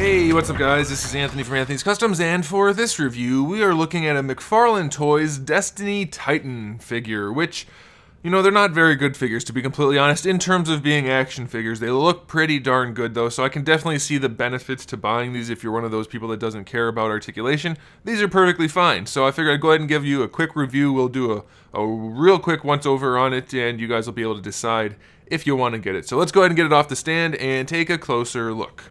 Hey, what's up guys? This is Anthony from Anthony's Customs, and for this review, we are looking at a McFarlane Toys Destiny Titan figure, which, you know, they're not very good figures, to be completely honest, in terms of being action figures. They look pretty darn good, though, so I can definitely see the benefits to buying these if you're one of those people that doesn't care about articulation. These are perfectly fine, so I figured I'd go ahead and give you a quick review. We'll do a real quick once-over on it, and you guys will be able to decide if you want to get it. So let's go ahead and get it off the stand and take a closer look.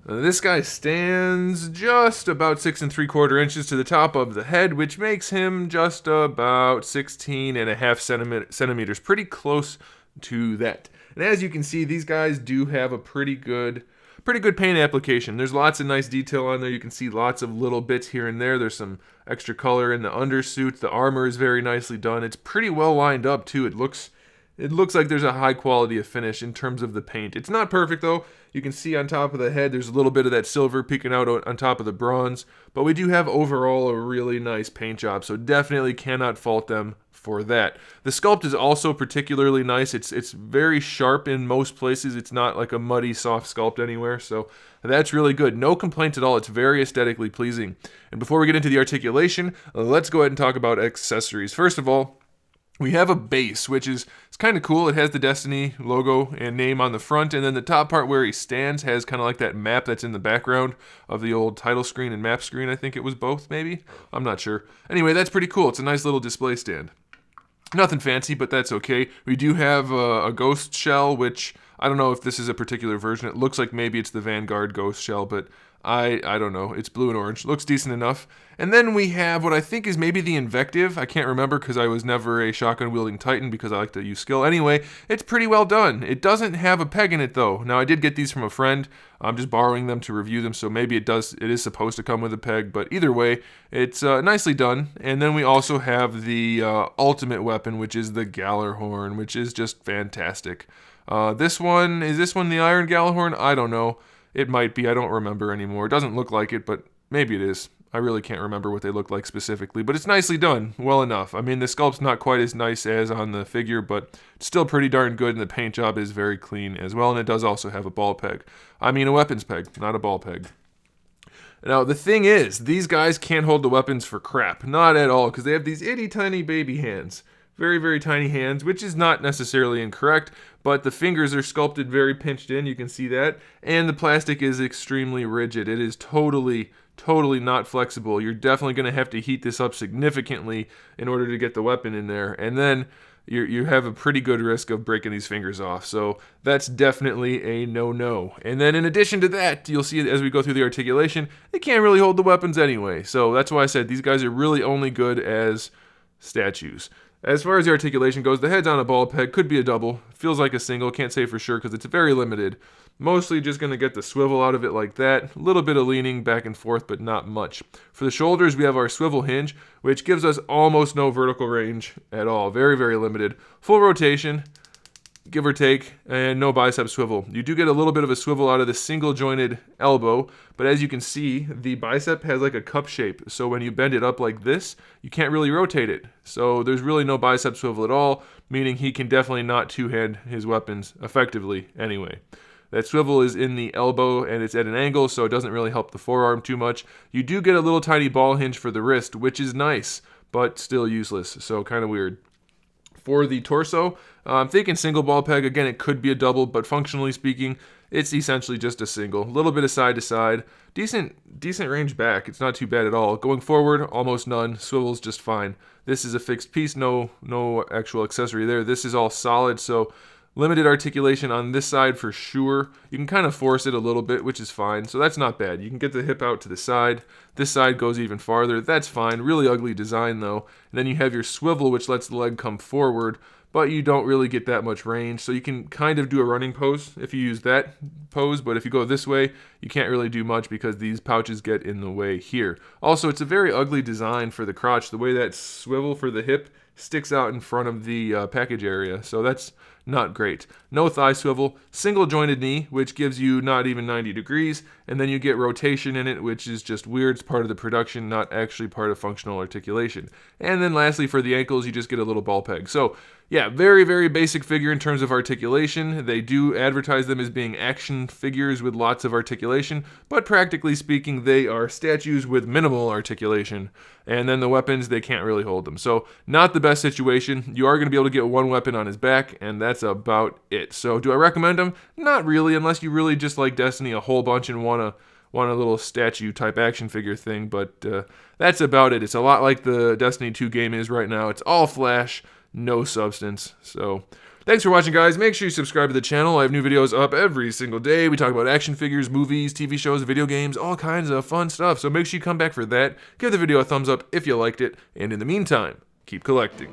This guy stands just about 6 3/4 inches to the top of the head, which makes him just about 16.5 centimeters, pretty close to that. And as you can see, these guys do have a pretty good paint application. There's lots of nice detail on there. You can see lots of little bits here and there. There's some extra color in the undersuit. The armor is very nicely done. It's pretty well lined up too. It looks like there's a high quality of finish in terms of the paint. It's not perfect though. You can see on top of the head there's a little bit of that silver peeking out on top of the bronze, but we do have overall a really nice paint job, so definitely cannot fault them for that. The sculpt is also particularly nice. It's very sharp in most places. It's not like a muddy soft sculpt anywhere, so that's really good. No complaints at all. It's very aesthetically pleasing. And before we get into the articulation, let's go ahead and talk about accessories. First of all, we have a base, which is kind of cool. It has the Destiny logo and name on the front, and then the top part where he stands has kind of like that map that's in the background of the old title screen and map screen. I think it was both, maybe? I'm not sure. Anyway, that's pretty cool. It's a nice little display stand. Nothing fancy, but that's okay. We do have a ghost shell, which I don't know if this is a particular version. It looks like maybe it's the Vanguard ghost shell, but I don't know. It's blue and orange. Looks decent enough. And then we have what I think is maybe the Invective. I can't remember because I was never a shotgun-wielding Titan because I like to use skill. Anyway, it's pretty well done. It doesn't have a peg in it, though. Now, I did get these from a friend. I'm just borrowing them to review them, so maybe it is supposed to come with a peg. But either way, it's nicely done. And then we also have the ultimate weapon, which is the Gallarhorn, which is just fantastic. Is this one the Iron Gallarhorn? I don't know. It might be. I don't remember anymore. It doesn't look like it, but maybe it is. I really can't remember what they look like specifically, but it's nicely done. Well enough. I mean, the sculpt's not quite as nice as on the figure, but it's still pretty darn good, and the paint job is very clean as well, and it does also have a ball peg. I mean, a weapons peg, not a ball peg. Now, the thing is, these guys can't hold the weapons for crap. Not at all, because they have these itty tiny baby hands. Very, very tiny hands, which is not necessarily incorrect, but the fingers are sculpted very pinched in, you can see that, and the plastic is extremely rigid. It is totally not flexible. You're definitely going to have to heat this up significantly in order to get the weapon in there, and then you have a pretty good risk of breaking these fingers off, so that's definitely a no-no. And then in addition to that, you'll see as we go through the articulation, they can't really hold the weapons anyway, so that's why I said these guys are really only good as statues. As far as the articulation goes, the head's on a ball peg, could be a double, feels like a single, can't say for sure because it's very limited. Mostly just going to get the swivel out of it like that, a little bit of leaning back and forth, but not much. For the shoulders, we have our swivel hinge, which gives us almost no vertical range at all, very, very limited. Full rotation, give or take, and no bicep swivel. You do get a little bit of a swivel out of the single jointed elbow, but as you can see, the bicep has like a cup shape, so when you bend it up like this, you can't really rotate it. So there's really no bicep swivel at all, meaning he can definitely not two-hand his weapons effectively anyway. That swivel is in the elbow and it's at an angle, so it doesn't really help the forearm too much. You do get a little tiny ball hinge for the wrist, which is nice, but still useless, so kind of weird. For the torso, I'm thinking single ball peg. Again, it could be a double, but functionally speaking, it's essentially just a single. A little bit of side to side. Decent range back. It's not too bad at all. Going forward, almost none. Swivel's just fine. This is a fixed piece. No actual accessory there. This is all solid, so limited articulation on this side for sure. You can kind of force it a little bit, which is fine, so that's not bad. You can get the hip out to the side. This side goes even farther. That's fine. Really ugly design, though. And then you have your swivel, which lets the leg come forward, but you don't really get that much range, so you can kind of do a running pose if you use that pose, but if you go this way, you can't really do much because these pouches get in the way here. Also, it's a very ugly design for the crotch. The way that swivel for the hip sticks out in front of the package area, so that's not great. No thigh swivel, single jointed knee, which gives you not even 90 degrees, and then you get rotation in it, which is just weird. It's part of the production, not actually part of functional articulation. And then lastly, for the ankles, you just get a little ball peg. So yeah, very, very basic figure in terms of articulation. They do advertise them as being action figures with lots of articulation, but practically speaking, they are statues with minimal articulation. And then the weapons, they can't really hold them. So not the best situation. You are going to be able to get one weapon on his back, and that's about it. So do I recommend them? Not really, unless you really just like Destiny a whole bunch and want a little statue type action figure thing, but that's about it. It's a lot like the Destiny 2 game is right now. It's all flash, no substance. So thanks for watching, guys. Make sure you subscribe to the channel. I have new videos up every single day. We talk about action figures, movies, TV shows, video games, all kinds of fun stuff. So make sure you come back for that. Give the video a thumbs up if you liked it. And in the meantime, keep collecting.